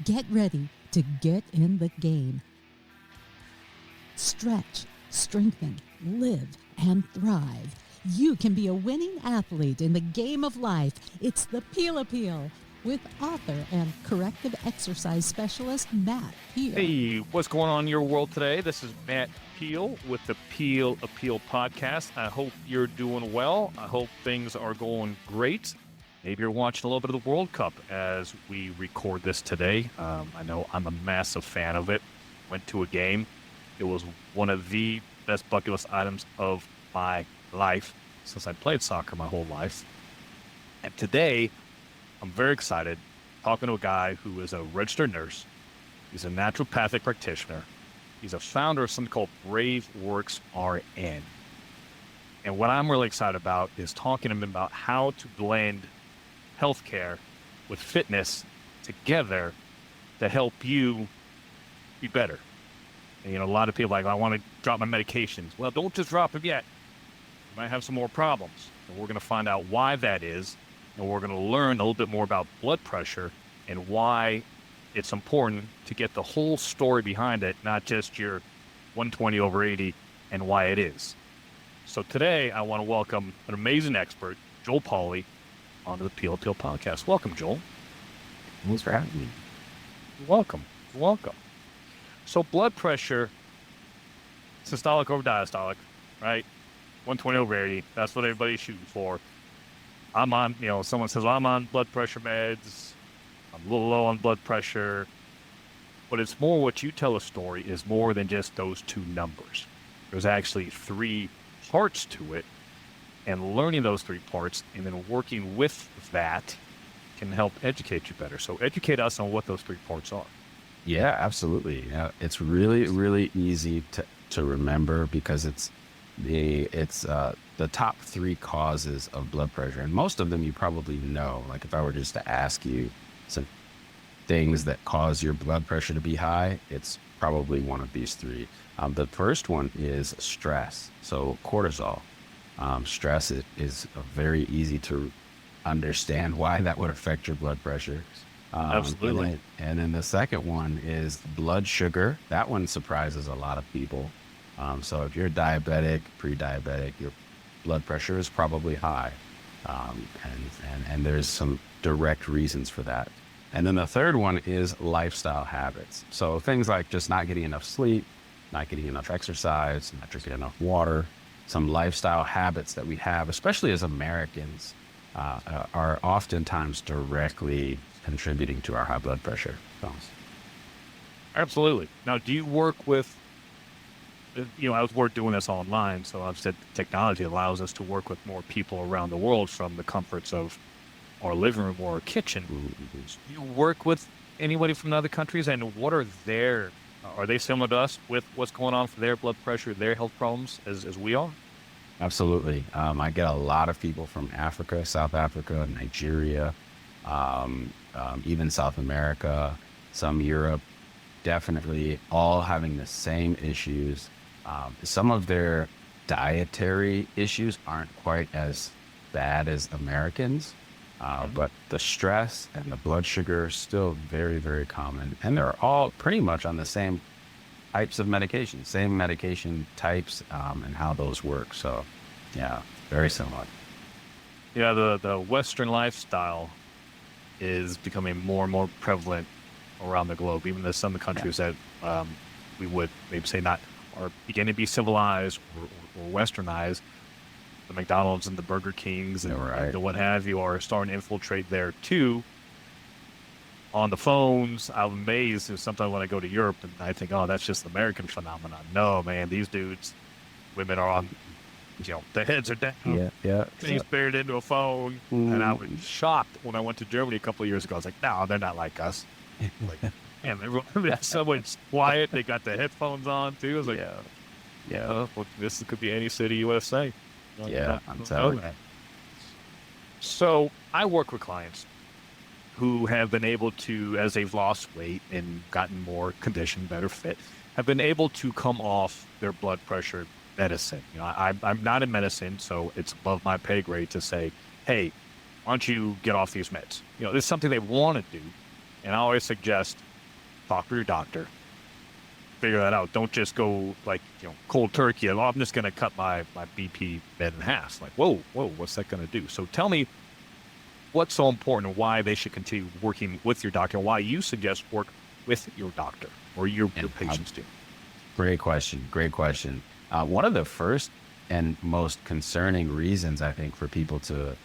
Get ready to get in the game. Stretch, strengthen, live, and thrive. You can be a winning athlete in the game of life. It's the Peel Appeal with author and corrective exercise specialist Matt Peel. Hey, what's going on in your world today? This is Matt Peel with the Peel Appeal podcast. I hope you're doing well. I hope things are going great. Maybe you're watching a little bit of the World Cup as we record this today. I know I'm a massive fan of it. Went to a game. It was one of the best bucket list items of my life since I played soccer my whole life. And today, I'm very excited talking to a guy who is a registered nurse. He's a naturopathic practitioner. He's a founder of something called BraveWorksRN. And what I'm really excited about is talking to him about how to blend healthcare with fitness together to help you be better. And, a lot of people are like, I want to drop my medications. Well, don't just drop them yet. You might have some more problems. And we're going to find out why that is. And we're going to learn a little bit more about blood pressure and why it's important to get the whole story behind it, not just your 120/80 and why it is. So today, I want to welcome an amazing expert, Joel Polley, onto the Peel Appeal podcast. Welcome, Joel. Thanks for having me. You're welcome. You're welcome. So blood pressure, systolic over diastolic, right? 120/80. That's what everybody's shooting for. I'm on, someone says, well, I'm on blood pressure meds. I'm a little low on blood pressure. But it's more what you tell a story is more than just those two numbers. There's actually three parts to it. And learning those three parts and then working with that can help educate you better. So educate us on what those three parts are. Yeah, absolutely. It's really, really easy to remember because it's the top three causes of blood pressure. And most of them you probably know. Like if I were just to ask you some things that cause your blood pressure to be high, it's probably one of these three. The first one is stress. So cortisol. Stress is very easy to understand why that would affect your blood pressure. Absolutely. And then the second one is blood sugar. That one surprises a lot of people. So if you're diabetic, pre-diabetic, your blood pressure is probably high. And there's some direct reasons for that. And then the third one is lifestyle habits. So things like just not getting enough sleep, not getting enough exercise, not drinking enough water. Some lifestyle habits that we have, especially as Americans, are oftentimes directly contributing to our high blood pressure. Absolutely. Now, do you work with, I was doing this online, so I've said technology allows us to work with more people around the world from the comforts of our living room or our kitchen. Mm-hmm. Do you work with anybody from other countries, and what are they similar to us with what's going on for their blood pressure, their health problems as we are? Absolutely. I get a lot of people from Africa, South Africa, Nigeria, even South America, some Europe, definitely all having the same issues. Some of their dietary issues aren't quite as bad as Americans, but the stress and the blood sugar are still very, very common. And they're all pretty much on the same types of medication, same medication types, and how those work. So yeah, very similar. Yeah, the Western lifestyle is becoming more and more prevalent around the globe, even though some of the countries that we would maybe say not are beginning to be civilized or westernized. The McDonald's and the Burger Kings and the what have you are starting to infiltrate there too. On the phones, I'm amazed sometimes when I go to Europe and I think, oh, that's just an American phenomenon. No, man, these dudes, women are on, their heads are down. Yeah. Things buried into a phone. And I was shocked when I went to Germany a couple of years ago. I was like, no, they're not like us. Like, man, everyone, someone's quiet. They got the headphones on too. I was like, well, this could be any city USA. I'm telling you. So I work with clients who have been able to, as they've lost weight and gotten more conditioned, better fit, have been able to come off their blood pressure medicine. I'm not in medicine, so it's above my pay grade to say, hey, why don't you get off these meds? It's something they want to do. And I always suggest talk to your doctor. Figure that out. Don't just go like, cold turkey. Oh, I'm just going to cut my BP med in half. Like, whoa, what's that going to do? So tell me what's so important and why they should continue working with your doctor, and why you suggest work with your doctor or your patients do. Great question. One of the first and most concerning reasons, I think, for people to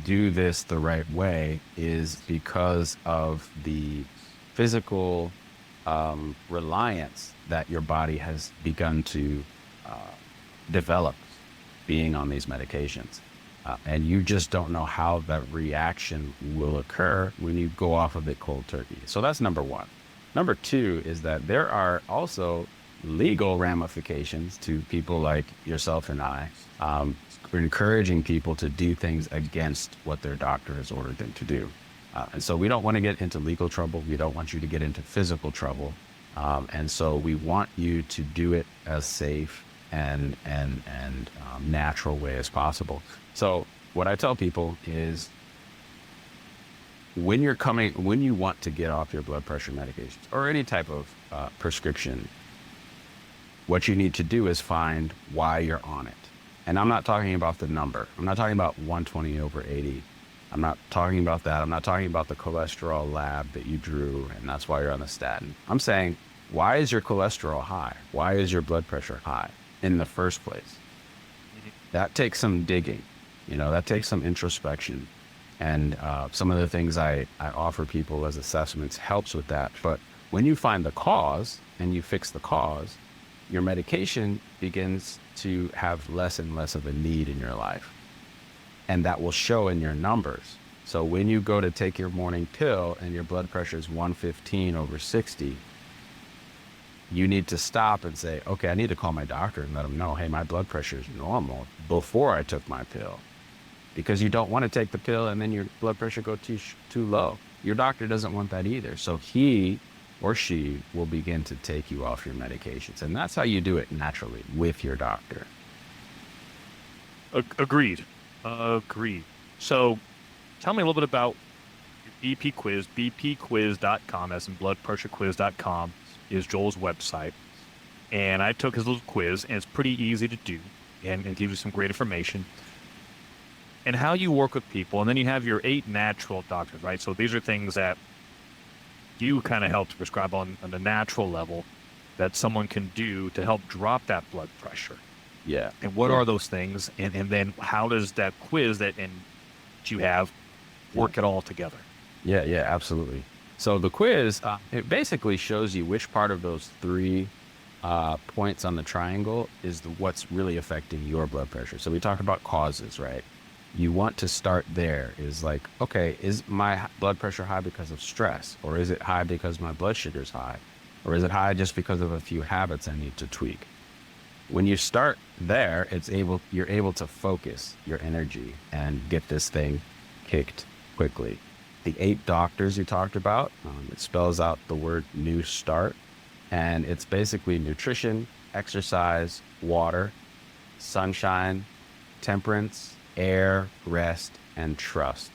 do this the right way is because of the physical reliance that your body has begun to develop being on these medications. And you just don't know how that reaction will occur when you go off of it cold turkey. So that's number one. Number two is that there are also legal ramifications to people like yourself and I, encouraging people to do things against what their doctor has ordered them to do. And so we don't want to get into legal trouble. We don't want you to get into physical trouble. And so we want you to do it as safe and natural way as possible. So what I tell people is when you want to get off your blood pressure medications or any type of prescription, what you need to do is find why you're on it. And I'm not talking about the number. I'm not talking about 120/80. I'm not talking about that. I'm not talking about the cholesterol lab that you drew and that's why you're on the statin. I'm saying, why is your cholesterol high? Why is your blood pressure high in the first place? That takes some digging, that takes some introspection. And some of the things I offer people as assessments helps with that. But when you find the cause and you fix the cause, your medication begins to have less and less of a need in your life. And that will show in your numbers. So when you go to take your morning pill and your blood pressure is 115/60, you need to stop and say, okay, I need to call my doctor and let them know, hey, my blood pressure is normal before I took my pill. Because you don't want to take the pill and then your blood pressure go too low. Your doctor doesn't want that either. So he or she will begin to take you off your medications. And that's how you do it naturally with your doctor. Agreed. So tell me a little bit about your BP quiz. bpquiz.com, as in bloodpressurequiz.com, is Joel's website. And I took his little quiz, and it's pretty easy to do and gives you some great information. And how you work with people. And then you have your 8 natural doctors, right? So these are things that you kind of help to prescribe on the natural level that someone can do to help drop that blood pressure. Yeah. And what are those things? And then how does that quiz that you have work it all together? Yeah, absolutely. So the quiz, it basically shows you which part of those 3 points on the triangle is what's really affecting your blood pressure. So we talked about causes, right? You want to start there is like, okay, is my blood pressure high because of stress? Or is it high because my blood sugar's high? Or is it high just because of a few habits I need to tweak? When you start there, you're able to focus your energy and get this thing kicked quickly. The 8 doctors you talked about, it spells out the word new start. And it's basically nutrition, exercise, water, sunshine, temperance, air, rest, and trust.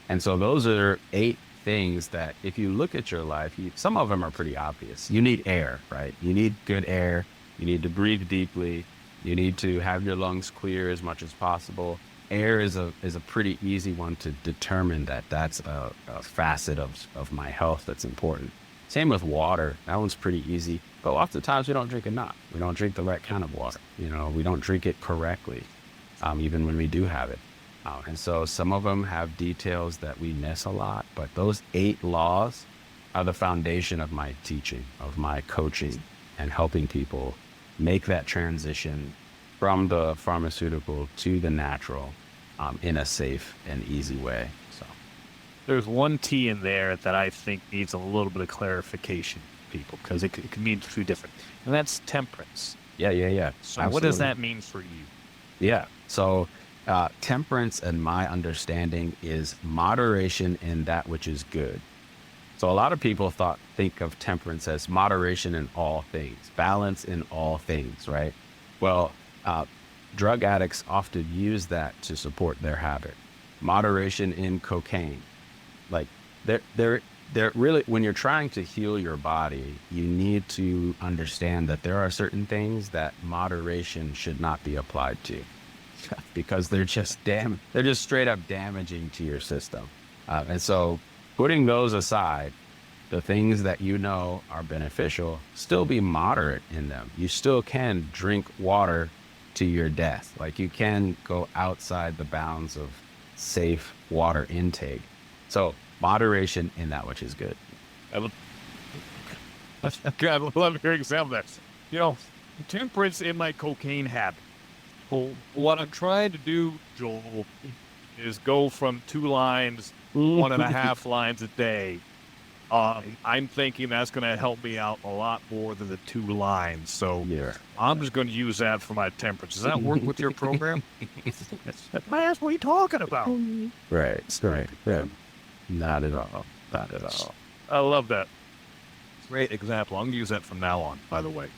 And so those are 8 things that if you look at your life, some of them are pretty obvious. You need air, right? You need good air. You need to breathe deeply. You need to have your lungs clear as much as possible. Air is a pretty easy one to determine that's a facet of my health that's important. Same with water. That one's pretty easy. But oftentimes we don't drink enough. We don't drink the right kind of water. We don't drink it correctly, even when we do have it. And so some of them have details that we miss a lot. But those 8 laws are the foundation of my teaching, of my coaching, and helping people make that transition from the pharmaceutical to the natural in a safe and easy way. So there's one T in there that I think needs a little bit of clarification, people, because it can mean 2 different, and that's temperance. Yeah. So Absolutely. What does that mean for you? Yeah. So temperance, in my understanding, is moderation in that which is good. So a lot of people think of temperance as moderation in all things, balance in all things, right? Well, drug addicts often use that to support their habit. Moderation in cocaine. Like there really, when you're trying to heal your body, you need to understand that there are certain things that moderation should not be applied to because they're just they're just straight up damaging to your system. And so putting those aside, the things that you know are beneficial, still be moderate in them. You still can drink water to your death. Like you can go outside the bounds of safe water intake. So moderation in that which is good. I would love to hear an example of that. You know, temperance in my cocaine habit. Well, what I'm trying to do, Joel, is go from 2 lines, 1.5 lines a day. I'm thinking that's going to help me out a lot more than the 2 lines. So I'm just going to use that for my temperance. Does that work with your program? Man, what are you talking about? Right. Yeah. Not at all. Not at all. I love that. Great example. I'm going to use that from now on, by the way,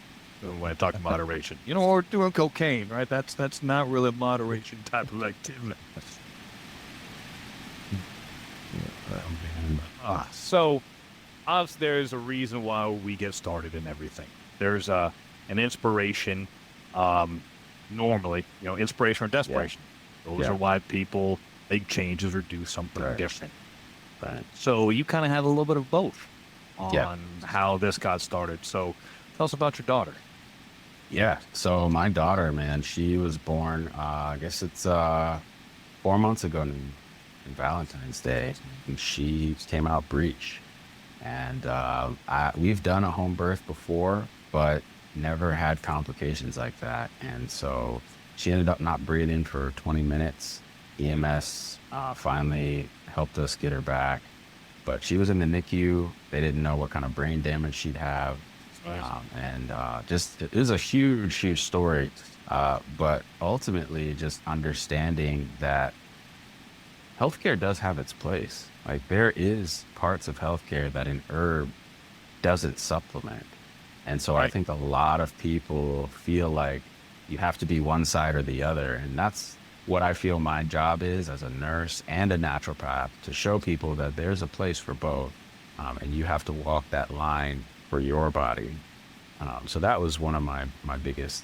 when I talk moderation. You know, we're doing cocaine, right? That's not really a moderation type of activity. So, there's a reason why we get started in everything. There's an inspiration, normally, you know, inspiration or desperation. Those are why people make changes or do something different. Right. So you kind of have a little bit of both on how this got started. So tell us about your daughter. Yeah. So my daughter, man, she was born, I guess it's 4 months ago in Valentine's Day. And she came out breech. And we've done a home birth before, but never had complications like that. And so she ended up not breathing for 20 minutes. EMS finally helped us get her back. But she was in the NICU. They didn't know what kind of brain damage she'd have. Just, it was a huge story. But ultimately, just understanding that healthcare does have its place. Like there is parts of healthcare that an herb doesn't supplement. And so I think a lot of people feel like you have to be one side or the other. And that's what I feel my job is as a nurse and a naturopath, to show people that there's a place for both. And you have to walk that line for your body. So that was one of my biggest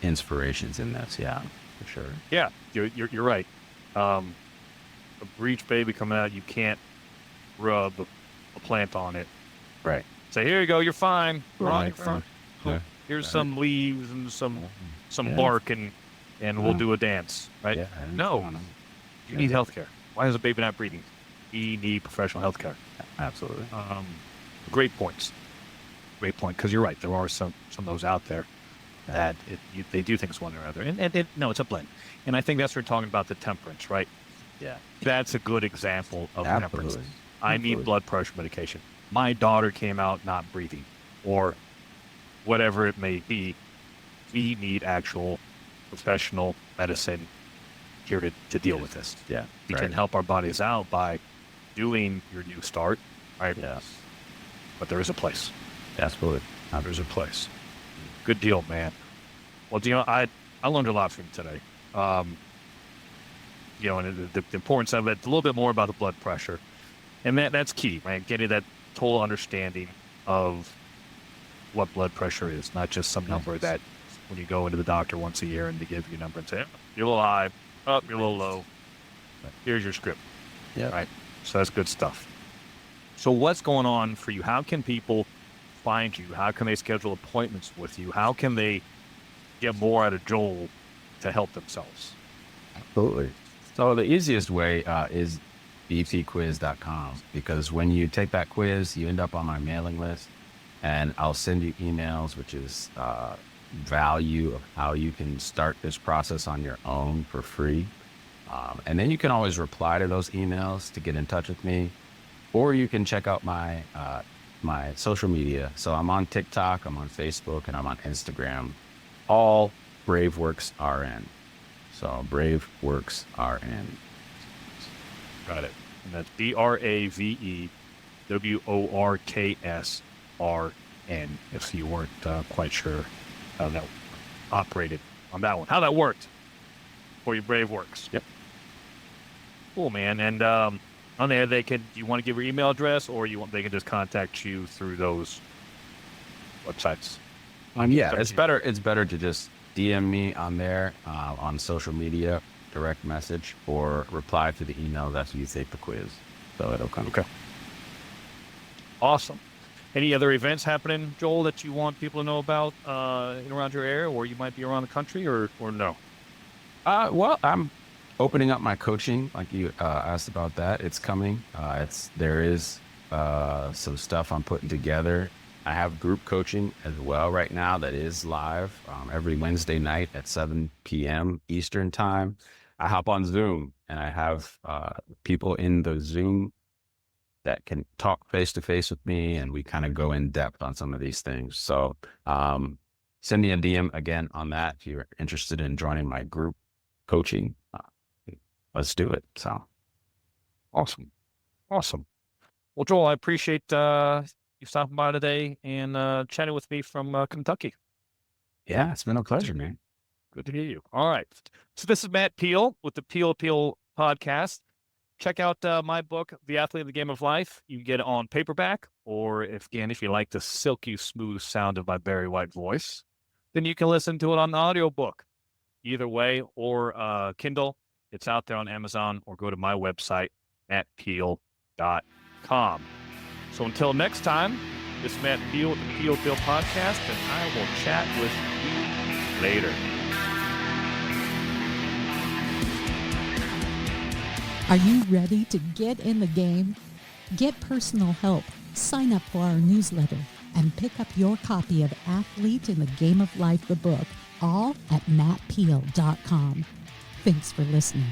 inspirations in this. Yeah, for sure. Yeah, you're right. A breech baby coming out, you can't rub a plant on it. Right. Say, here you go, you're fine. Right. Here's some leaves and some bark, and we'll do a dance. Right? Yeah. No, you need healthcare. Why is a baby not breathing? We need professional healthcare. Absolutely. Great points. Great point, because you're right. There are some of those out there that they do things one or the other. And no, it's a blend. And I think that's what we're talking about, the temperance, right? Yeah. That's a good example of temperance. I need blood pressure medication. My daughter came out not breathing, or whatever it may be. We need actual professional medicine here to deal with this. Yeah. We can help our bodies out by doing your new start, right? Yeah. But there is a place. Absolutely. There's a place. Good deal, man. Well, you know, I learned a lot from you today. You know, and the importance of it, a little bit more about the blood pressure. And that's key, right? Getting that total understanding of what blood pressure is, not just some number that when you go into the doctor once a year and they give you a number and say, you're a little high, you're a little low. Here's your script. Yeah. Right. So that's good stuff. So what's going on for you? How can people find you? How can they schedule appointments with you? How can they get more out of Joel to help themselves? Absolutely. So the easiest way is bpquiz.com, because when you take that quiz, you end up on my mailing list, and I'll send you emails, which is value of how you can start this process on your own for free. And then you can always reply to those emails to get in touch with me, or you can check out my social media. So I'm on TikTok, I'm on Facebook, and I'm on Instagram, all BraveWorksRN. So BraveWorksRN. Got it. And that's BraveWorksRN, if you weren't quite sure how that operated on that one. How that worked for you, BraveWorks. Yep. Cool, man. And on there, do you want to give your email address, or they can just contact you through those websites? Yeah, it's better to just DM me on there, on social media, direct message, or reply to the email after you take the quiz. So it'll come. Okay. Awesome. Any other events happening, Joel, that you want people to know about in around your area, or you might be around the country, or no? Well, I'm opening up my coaching, like you asked about that. It's coming. There is some stuff I'm putting together. I have group coaching as well right now that is live every Wednesday night at 7 p.m. Eastern time. I hop on Zoom and I have people in the Zoom that can talk face to face with me, and we kind of go in depth on some of these things. So send me a DM again on that if you're interested in joining my group coaching. Let's do it. So awesome. Well, Joel, I appreciate you stopping by today and chatting with me from Kentucky. Yeah, it's been a pleasure, man. Good to hear you. All right. So this is Matt Peel with the Peel Appeal podcast. Check out my book, The Athlete in the Game of Life. You can get it on paperback, or if you like the silky smooth sound of my Barry White voice, then you can listen to it on the audiobook. Either way, or Kindle. It's out there on Amazon, or go to my website, mattpeel.com. So until next time, this is Matt Peel with the Peel Appeal podcast, and I will chat with you later. Are you ready to get in the game? Get personal help, sign up for our newsletter, and pick up your copy of Athlete in the Game of Life, the book, all at mattpeel.com. Thanks for listening.